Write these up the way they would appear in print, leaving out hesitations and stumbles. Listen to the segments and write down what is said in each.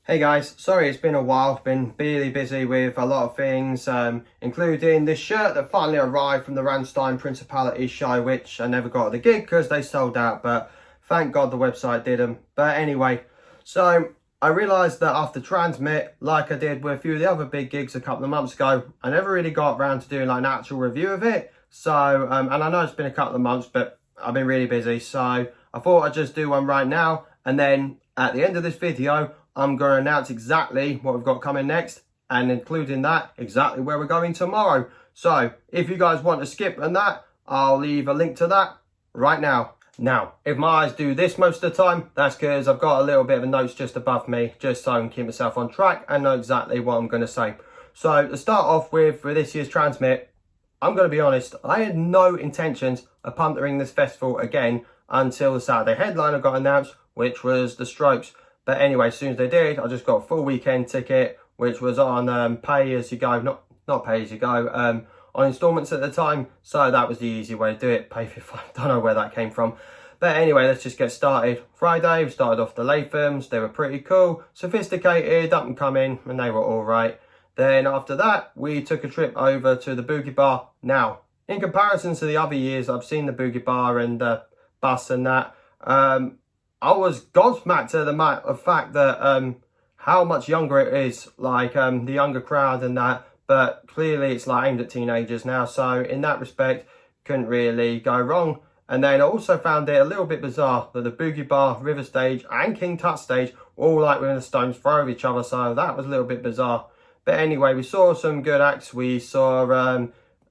Hey guys, sorry it's been a while. Been really busy with a lot of things, including this shirt that finally arrived from the Ramstein Principality show, which I never got at the gig because they sold out, but thank God the website didn't. But anyway, so I realised that after Trnsmt, like I did with a few of the other big gigs a couple of months ago, I never really got around to doing like an actual review of it. So, and I know it's been a couple of months, but I've been really busy. So I thought I'd just do one right now, and then at the end of this video, I'm going to announce exactly what we've got coming next, and including that, exactly where we're going tomorrow. So if you guys want to skip on that, I'll leave a link to that right now. Now, if my eyes do this most of the time, that's because I've got a little bit of a notes just above me, just so I can keep myself on track and know exactly what I'm going to say. So to start off with, for this year's Trnsmt, I'm going to be honest, I had no intentions of puntering this festival again until the Saturday headliner got announced, which was The Strokes. But anyway, as soon as they did, I just got a full weekend ticket, which was on pay as you go, not pay as you go, on installments at the time. So that was the easy way to do it. Pay for fun. Don't know where that came from. But anyway, let's just get started. Friday, we started off the Lathams. They were pretty cool, sophisticated, up and coming, and they were all right. Then after that, we took a trip over to the Boogie Bar. Now, in comparison to the other years, I've seen the Boogie Bar and the bus and that. I was gobsmacked at the fact that how much younger it is, like the younger crowd and that. But clearly it's like aimed at teenagers now, so in that respect, couldn't really go wrong. And then I also found it a little bit bizarre that the Boogie Bar, River Stage and King Tut Stage were all like within a stone's throw of each other, so that was a little bit bizarre. But anyway, we saw some good acts. We saw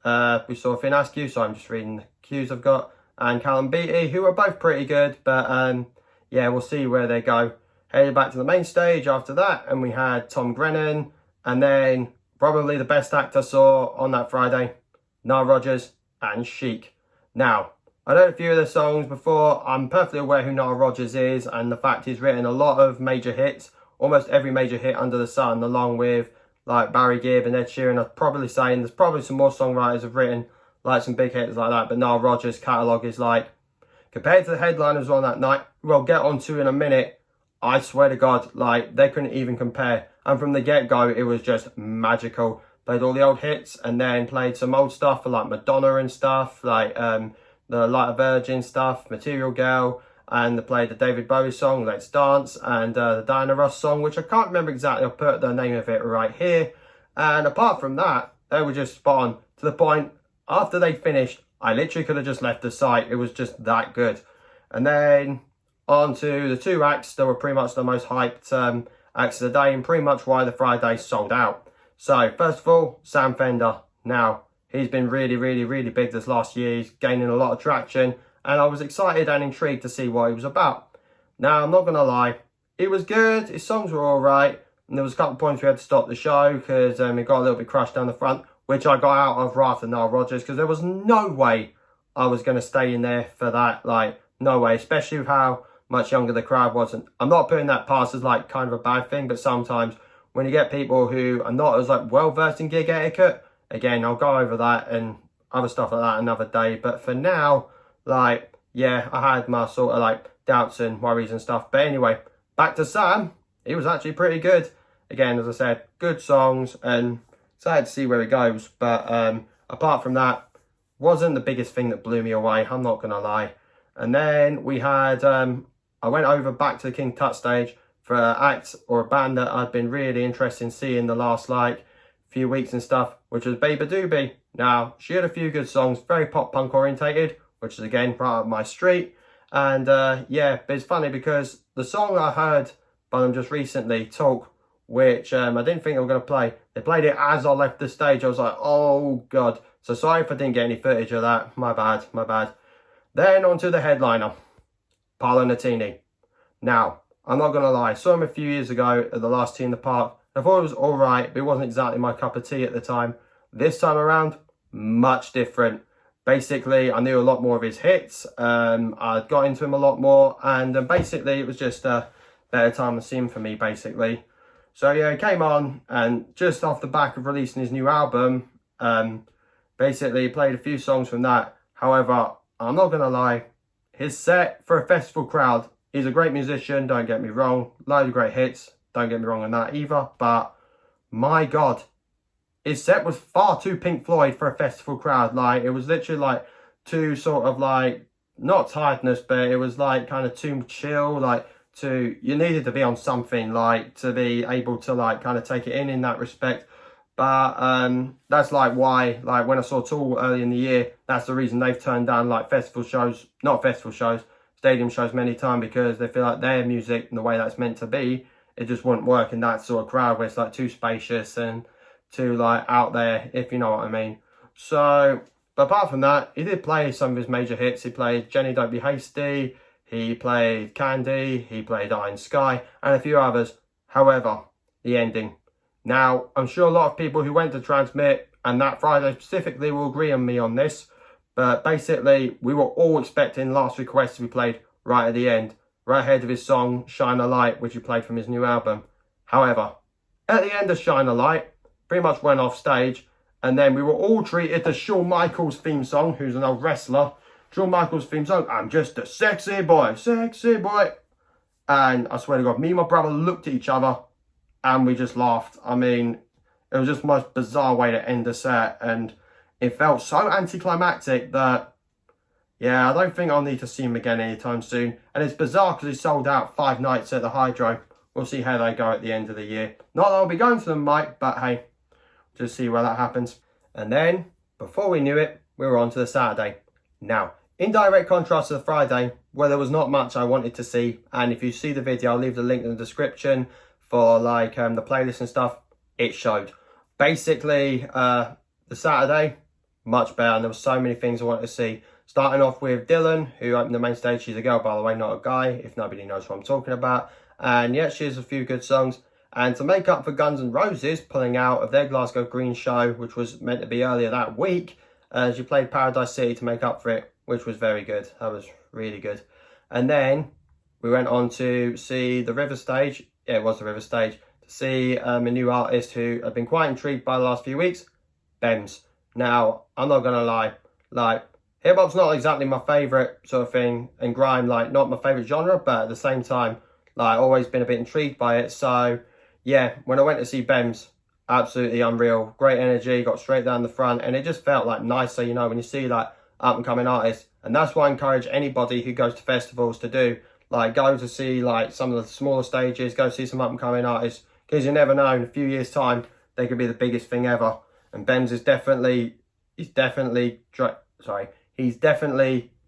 Finn Askew, so I'm just reading the cues I've got, and Callum Beattie, who were both pretty good, but yeah, we'll see where they go. Headed back to the main stage after that, and we had Tom Grennan, and then probably the best act I saw on that Friday, Nile Rodgers and Chic. Now, I heard a few of the songs before. I'm perfectly aware who Nile Rodgers is, and the fact he's written a lot of major hits, almost every major hit under the sun, along with like Barry Gibb and Ed Sheeran. I'd probably say, and there's probably some more songwriters have written like some big hits like that, but Nile Rodgers' catalogue is like, compared to the headliners on that night, we'll get on to in a minute, I swear to God, like, they couldn't even compare. And from the get-go, it was just magical. Played all the old hits and then played some old stuff for like Madonna and stuff, like the Light of Virgin stuff, Material Girl, and they played the David Bowie song, Let's Dance, and the Diana Ross song, which I can't remember exactly. I'll put the name of it right here. And apart from that, they were just spot on. To the point, after they finished, I literally could have just left the site. It was just that good. And then on to the two acts that were pretty much the most hyped acts of the day, and pretty much why the Friday sold out. So first of all, Sam Fender. Now, he's been really, really, really big this last year. He's gaining a lot of traction, and I was excited and intrigued to see what he was about. Now, I'm not going to lie, it was good. His songs were all right. And there was a couple of points we had to stop the show because it got a little bit crushed down the front, which I got out of rather than Nile Rodgers, because there was no way I was going to stay in there for that. Like, no way, especially with how much younger the crowd was. And I'm not putting that past as like kind of a bad thing, but sometimes when you get people who are not as like well versed in gig etiquette, again, I'll go over that and other stuff like that another day. But for now, like, yeah, I had my sort of like doubts and worries and stuff. But anyway, back to Sam. He was actually pretty good. Again, as I said, good songs, and excited to see where it goes. But apart from that, wasn't the biggest thing that blew me away, I'm not gonna lie. And then we had I went over back to the King Tut stage for an act or a band that I'd been really interested in seeing the last like few weeks and stuff, which was Baby Doobie. Now, she had a few good songs, very pop punk orientated, which is again right up my street. And yeah, but it's funny because the song I heard by them just recently, Talk, which I didn't think they were going to play, they played it as I left the stage. I was like, oh God. So sorry if I didn't get any footage of that. My bad, my bad. Then on to the headliner, Paolo Nutini. Now, I'm not going to lie, I saw him a few years ago at the last Tea in the Park. I thought it was all right, but it wasn't exactly my cup of tea at the time. This time around, much different. Basically, I knew a lot more of his hits. I got into him a lot more, and basically it was just a better time of seeing for me, basically. So yeah, he came on, and just off the back of releasing his new album, basically played a few songs from that. However, I'm not going to lie, his set for a festival crowd, he's a great musician, don't get me wrong, loads of great hits, don't get me wrong on that either, but my God, his set was far too Pink Floyd for a festival crowd. Like, it was literally like too sort of like, not tiredness, but it was like kind of too chill, like you needed to be on something, like to be able to like kind of take it in that respect. But that's like why, like when I saw Tool early in the year, that's the reason they've turned down like festival shows, not festival shows, stadium shows many times, because they feel like their music and the way that's meant to be, it just wouldn't work in that sort of crowd where it's like too spacious and too like out there, if you know what I mean. So, but apart from that, he did play some of his major hits. He played Jenny Don't Be Hasty, he played Candy, he played Iron Sky, and a few others. However, the ending. Now, I'm sure a lot of people who went to Trnsmt and that Friday specifically will agree on me on this, but basically, we were all expecting Last Request to be played right at the end, right ahead of his song Shine a Light, which he played from his new album. However, at the end of Shine a Light, pretty much went off stage, and then we were all treated to Shawn Michaels' theme song, who's an old wrestler. Shawn Michaels' theme song, I'm just a sexy boy, sexy boy. And I swear to God, me and my brother looked at each other and we just laughed. I mean, it was just the most bizarre way to end the set, and it felt so anticlimactic that, yeah, I don't think I'll need to see him again anytime soon. And it's bizarre because he sold out 5 nights at the Hydro. We'll see how they go at the end of the year. Not that I'll be going to them, Mike, but hey, just see where that happens. And then, before we knew it, we were on to the Saturday. Now, in direct contrast to the Friday, where there was not much I wanted to see, and if you see the video, I'll leave the link in the description for like the playlist and stuff, it showed. Basically, the Saturday, much better, and there were so many things I wanted to see. Starting off with Dylan, who opened the main stage. She's a girl, by the way, not a guy, if nobody knows what I'm talking about. And yeah, she has a few good songs. And to make up for Guns N' Roses pulling out of their Glasgow Green show, which was meant to be earlier that week, she played Paradise City to make up for it, which was very good. That was really good. And then we went on to see the River Stage. Yeah, it was the River Stage. To see a new artist who I've been quite intrigued by the last few weeks, Bems. Now, I'm not going to lie. Like, hip-hop's not exactly my favourite sort of thing, and grime, like, not my favourite genre, but at the same time, like, always been a bit intrigued by it. So, yeah, when I went to see Bems, absolutely unreal. Great energy, got straight down the front, and it just felt, like, nicer, you know, when you see, like, up-and-coming artists. And that's what I encourage anybody who goes to festivals to do. Like, go to see, like, some of the smaller stages, go see some up-and-coming artists, because you never know, in a few years' time, they could be the biggest thing ever. And Bems is definitely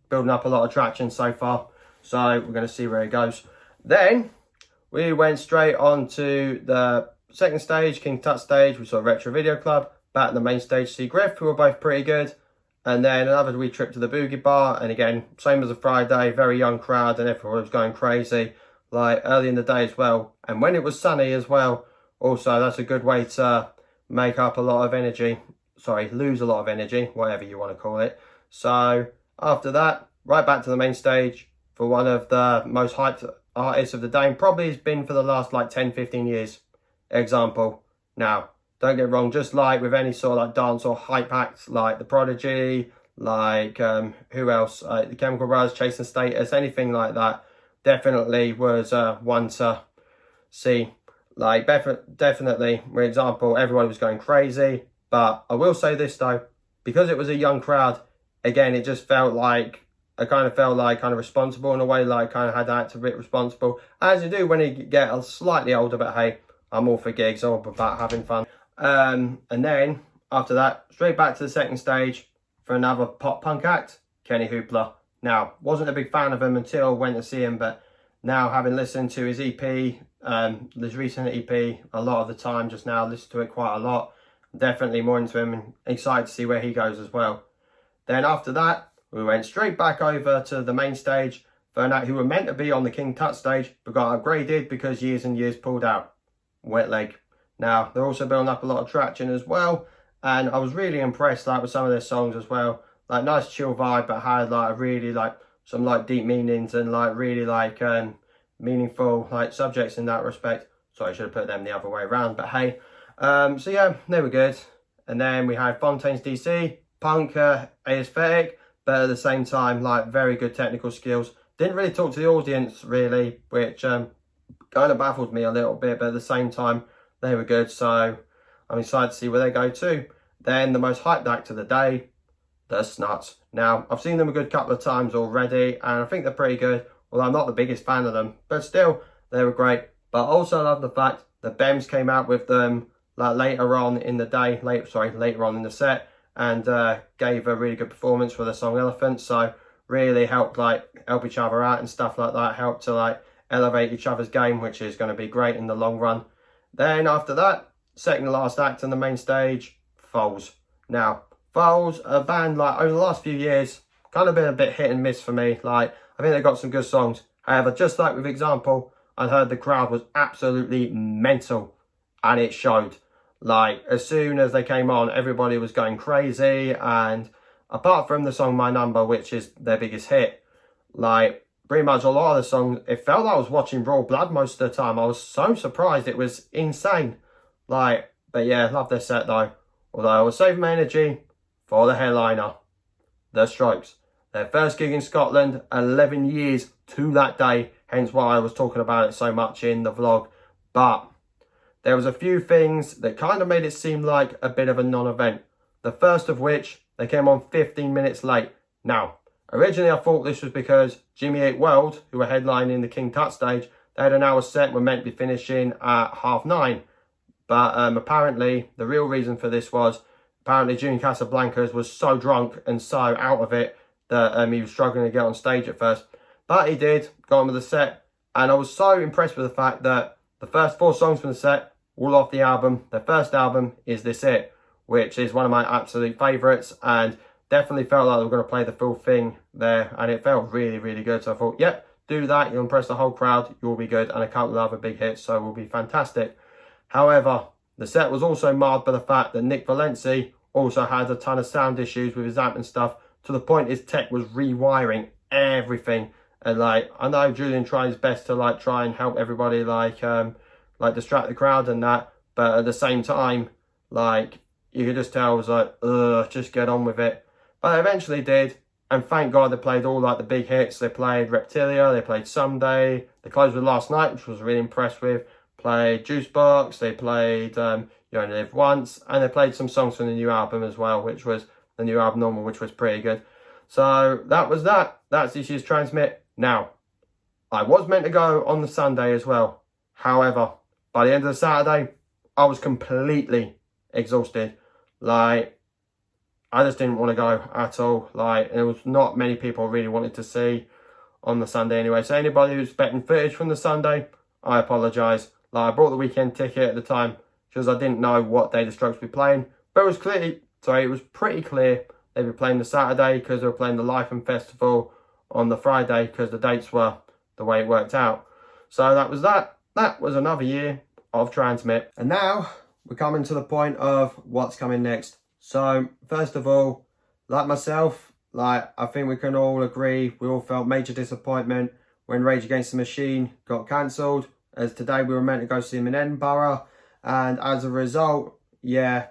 building up a lot of traction so far. So we're going to see where it goes. Then we went straight on to the second stage, King Tut stage. We saw Retro Video Club. Back at the main stage, see Griff, who were both pretty good. And then another wee trip to the Boogie Bar. And again, same as a Friday, very young crowd, and everyone was going crazy. Like early in the day as well. And when it was sunny as well, also that's a good way to make up a lot of energy. Sorry, lose a lot of energy, whatever you want to call it. So after that, right back to the main stage for one of the most hyped artists of the day, and probably has been for the last like 10-15 years. Example. Now, don't get wrong, just like with any sort of like dance or hype acts, like The Prodigy, like who else, the Chemical Brothers, Chasing Status, anything like that, definitely was one to see. Like, definitely, for example, everyone was going crazy. But I will say this though, because it was a young crowd, again, it just felt like, I kind of felt like kind of responsible in a way, like kind of had to act a bit responsible, as you do when you get slightly older. But hey, I'm all for gigs, I'm all about having fun. And then after that, straight back to the second stage for another pop punk act, Kenny Hoopla. Now, wasn't a big fan of him until I went to see him, but now having listened to his EP, this recent EP, a lot of the time just now, listened to it quite a lot. Definitely more into him and excited to see where he goes as well. Then after that, we went straight back over to the main stage for an act who were meant to be on the King Tut stage, but got upgraded because years and years pulled out. Wet Leg. Now, they're also building up a lot of traction as well, and I was really impressed like with some of their songs as well. Like, nice chill vibe, but had like a really like some like deep meanings and like really like meaningful like subjects in that respect. Sorry, I should have put them the other way around, but hey. So yeah, they were good. And then we had Fontaine's DC, punk, aesthetic, but at the same time, like very good technical skills. Didn't really talk to the audience really, which kind of baffled me a little bit, but at the same time, they were good. So I'm excited to see where they go too. Then the most hyped act of the day, the Snuts. Now, I've seen them a good couple of times already, and I think they're pretty good. Although I'm not the biggest fan of them, but still, they were great. But I also love the fact that Bems came out with them like later on in the day, later on in the set, and gave a really good performance for the song Elephant. So really helped help each other out and stuff like that. Helped to elevate each other's game, which is going to be great in the long run. Then after that, second to last act on the main stage, Foals. Now, Foals, a band over the last few years, kind of been a bit hit and miss for me. I think they got some good songs. However, just like with Example, I heard the crowd was absolutely mental, and it showed. As soon as they came on, everybody was going crazy, and apart from the song My Number, which is their biggest hit, pretty much a lot of the songs, it felt like I was watching Raw Blood most of the time. I was so surprised. It was insane. But yeah, love their set though. Although I will save my energy for the headliner, The Strokes. Their first gig in Scotland, 11 years to that day, hence why I was talking about it so much in the vlog. But there was a few things that kind of made it seem like a bit of a non-event. The first of which, they came on 15 minutes late. Now, originally I thought this was because Jimmy Eat World, who were headlining the King Tut stage, they had an hour set, were meant to be finishing at 9:30. But apparently, the real reason for this was, apparently Junior Casablancas was so drunk and so out of it that he was struggling to get on stage at first. But he did, got on with the set, and I was so impressed with the fact that the first 4 songs from the set, all off the album. The first album is This It, which is one of my absolute favourites, and definitely felt like they were going to play the full thing there, and it felt really, really good. So I thought, yep, do that, you'll impress the whole crowd, you'll be good, and a couple of other big hits, so it will be fantastic. However, the set was also marred by the fact that Nick Valenci also had a ton of sound issues with his amp and stuff, to the point his tech was rewiring everything. And I know Julian tried his best to try and help everybody distract the crowd and that, but at the same time, you could just tell it was ugh, just get on with it. But they eventually did, and thank God they played all the big hits. They played Reptilia, they played Someday, they closed with Last Night, which I was really impressed with. Played Juicebox, they played You Only Live Once, and they played some songs from the new album as well, which was the new album Normal, which was pretty good. So that was that. That's this year's Transmit. Now, I was meant to go on the Sunday as well. However, by the end of the Saturday, I was completely exhausted. I just didn't want to go at all. There was not many people really wanted to see on the Sunday anyway. So anybody who's expecting footage from the Sunday, I apologise. I bought the weekend ticket at the time because I didn't know what day the Strokes would be playing. But it was pretty clear they'd be playing the Saturday because they were playing the Life and Festival on the Friday because the dates were the way it worked out. So that was that. That was another year of Transmit. And now we're coming to the point of what's coming next. So first of all, like myself, I think we can all agree, we all felt major disappointment when Rage Against the Machine got cancelled, as today we were meant to go see him in Edinburgh, and as a result, yeah,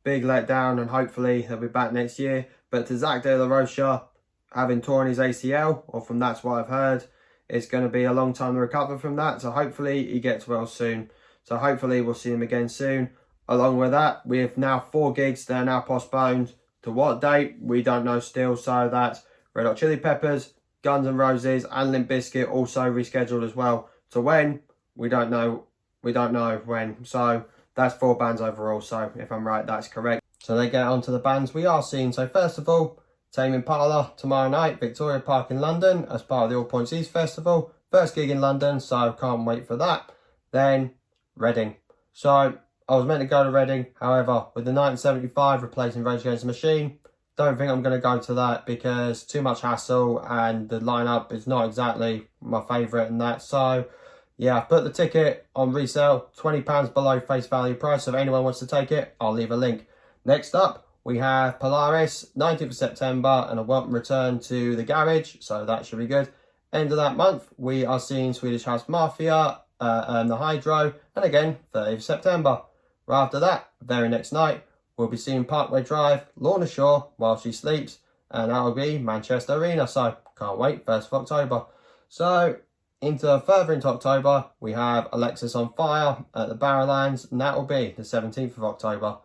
big letdown, and hopefully he'll be back next year. But to Zach De La Rocha, having torn his ACL, or from that's what I've heard, it's going to be a long time to recover from that, so hopefully he gets well soon. So hopefully we'll see him again soon. Along with that, we have now 4 gigs that are now postponed. To what date, we don't know still. So that's Red Hot Chili Peppers, Guns N' Roses, and Limp Bizkit also rescheduled as well. To when, we don't know. We don't know when. So that's 4 bands overall. So if I'm right, that's correct. So they get on to the bands we are seeing. So first of all, Tame Impala tomorrow night, Victoria Park in London, as part of the All Points East Festival. First gig in London, so can't wait for that. Then Reading. So I was meant to go to Reading, however, with the 1975 replacing Rage Against the Machine, don't think I'm going to go to that because too much hassle and the lineup is not exactly my favourite and that. So yeah, I've put the ticket on resale, £20 below face value price. So if anyone wants to take it, I'll leave a link. Next up, we have Polaris, 19th of September, and a welcome return to the Garage, so that should be good. End of that month, we are seeing Swedish House Mafia, and the Hydro, and again, 30th of September. Right after that, very next night, we'll be seeing Parkway Drive, Lorna Shore, While She Sleeps, and that will be Manchester Arena, so can't wait, 1st of October. So Further into October, we have Alexis on Fire at the Barrowlands, and that will be the 17th of October.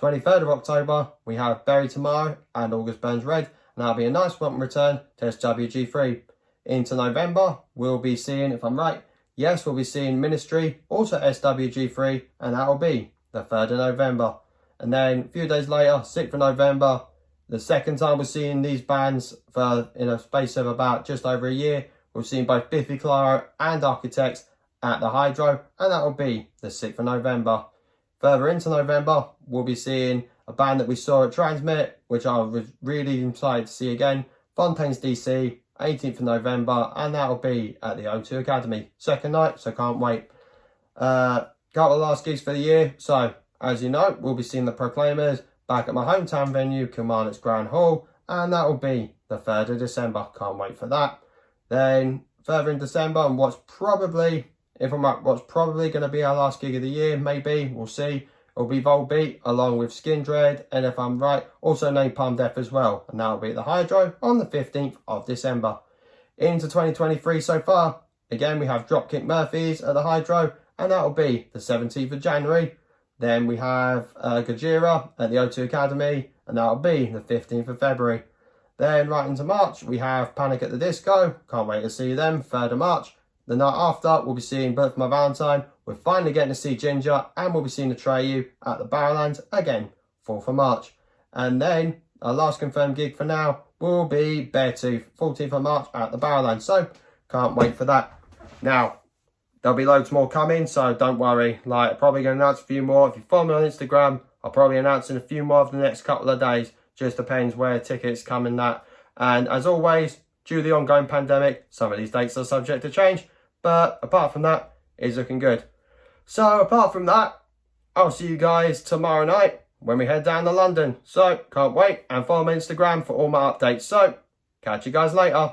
23rd of October, we have Bury Tomorrow and August Burns Red, and that'll be a nice welcome return to SWG3. Into November, we'll be seeing, if I'm right, yes, we'll be seeing Ministry, also SWG3, and that will be the 3rd of November. And then a few days later, 6th of November, the second time we're seeing these bands for in a space of about just over a year. We've seen both Biffy Clyro and Architects at the Hydro, and that will be the 6th of November. Further into November, we'll be seeing a band that we saw at Trnsmt, which I was really excited to see again, Fontaine's DC, 18th of November, and that will be at the O2 Academy. Second night, so can't wait. Couple of last gigs for the year, so as you know, we'll be seeing the Proclaimers back at my hometown venue, Kilmarnock's Grand Hall, and that will be the 3rd of December. Can't wait for that. Then further in December, and what's probably, if I'm right, what's probably going to be our last gig of the year, maybe, we'll see. It'll be Volbeat along with Skin Dread, and if I'm right, also Napalm Death as well. And that'll be at the Hydro on the 15th of December. Into 2023 so far, again we have Dropkick Murphys at the Hydro, and that'll be the 17th of January. Then we have Gojira at the O2 Academy, and that'll be the 15th of February. Then right into March, we have Panic at the Disco. Can't wait to see them, 3rd of March. The night after, we'll be seeing Birth of My Valentine. We're finally getting to see Ginger, and we'll be seeing Atreyu at the Barrowlands, again, 4th of March. And then, our last confirmed gig for now will be Beartooth, 14th of March at the Barrowlands. So, can't wait for that. Now, there'll be loads more coming, so don't worry. Like, probably going to announce a few more. If you follow me on Instagram, I'll probably announce in a few more of the next couple of days. Just depends where tickets come and that. And as always, due to the ongoing pandemic, some of these dates are subject to change. But apart from that, it's looking good. So apart from that, I'll see you guys tomorrow night when we head down to London. So can't wait, and follow my Instagram for all my updates. So catch you guys later.